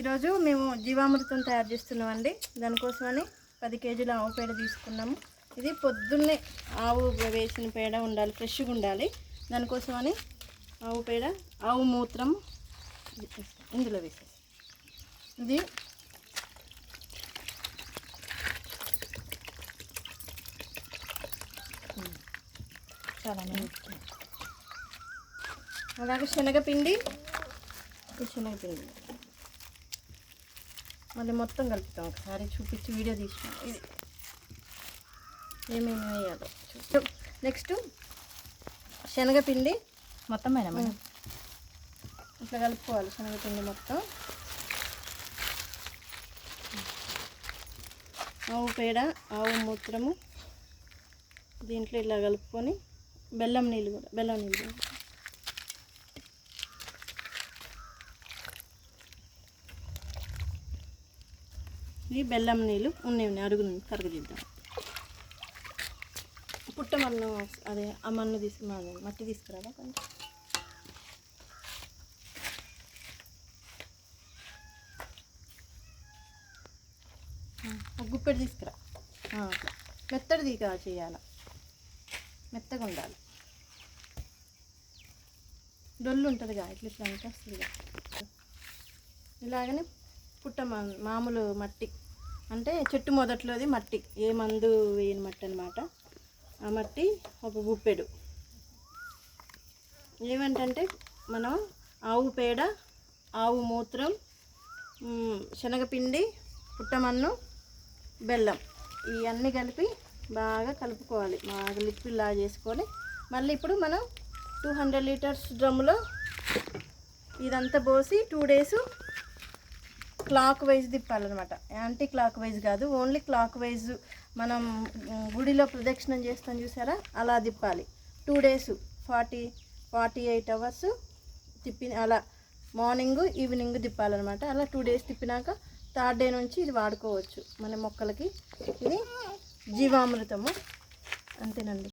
ఈరోజు మేము జీవామృతం తయారు చేస్తున్నామండి. దానికోసమని 10 కేజీల ఆవు పేడ తీసుకున్నాము. ఇది పొద్దున్నే ఆవు వేసిన పేడ ఉండాలి, ఫ్రెష్గా ఉండాలి. దానికోసమని ఆవు పేడ, ఆవు మూత్రం ఇందులో వేసేసి ఇది చాలా అలాగే శనగపిండి మళ్ళీ మొత్తం కలుపుతాం. ఒకసారి చూపించి వీడియో తీసుకున్నాం. ఇది ఏమేమి వేయాలో నెక్స్ట్ శనగపిండి మొత్తం పైన ఇట్లా కలుపుకోవాలి. శనగపిండి మొత్తం, ఆవు పేడ, ఆవు మూత్రము దీంట్లో ఇలా కలుపుకొని బెల్లం నీళ్ళు కూడా ఈ బెల్లం నీళ్ళు ఉన్నాయి అడుగు కరగదిద్దాం. పుట్టమన్ను అదే ఆ మన్ను మట్టి తీసుకురావా కొంచెం. ఒక గుప్పెడు తీసుకురా. అట్లా మెత్తడిది చేయాలి, మెత్తగా ఉండాలి. డొల్లు ఉంటుందిగా ఇట్లా ఇట్లా అంటే వస్తుందిగా. ఇలాగనే మామూలు మట్టి అంటే చెట్టు మొదట్లోది మట్టి, ఏ మందు వేయని మట్టి అనమాట. ఆ మట్టి ఒక గుప్పెడు. ఏమంటే మనం ఆవు పేడ, ఆవు మూత్రం, శనగపిండి, పుట్టమన్ను, బెల్లం ఇవన్నీ కలిపి బాగా కలుపుకోవాలి. బాగా లిక్విడ్లా చేసుకొని మళ్ళీ ఇప్పుడు మనం 200 లీటర్స్ డ్రమ్ములో ఇదంతా పోసి 2 డేస్ క్లాక్ వైజ్ తిప్పాలన్నమాట. యాంటీ క్లాక్ వైజ్ కాదు, ఓన్లీ క్లాక్ వైజ్. మనం గుడిలో ప్రదక్షిణం చేస్తాం చూసారా, అలా తిప్పాలి. 2 డేస్ 48 అవర్స్ అలా మార్నింగ్ ఈవినింగ్ తిప్పాలన్నమాట. అలా 2 డేస్ తిప్పినాక 3rd డే నుంచి ఇది వాడుకోవచ్చు మన మొక్కలకి. ఇది జీవామృతము. అంతేనండి.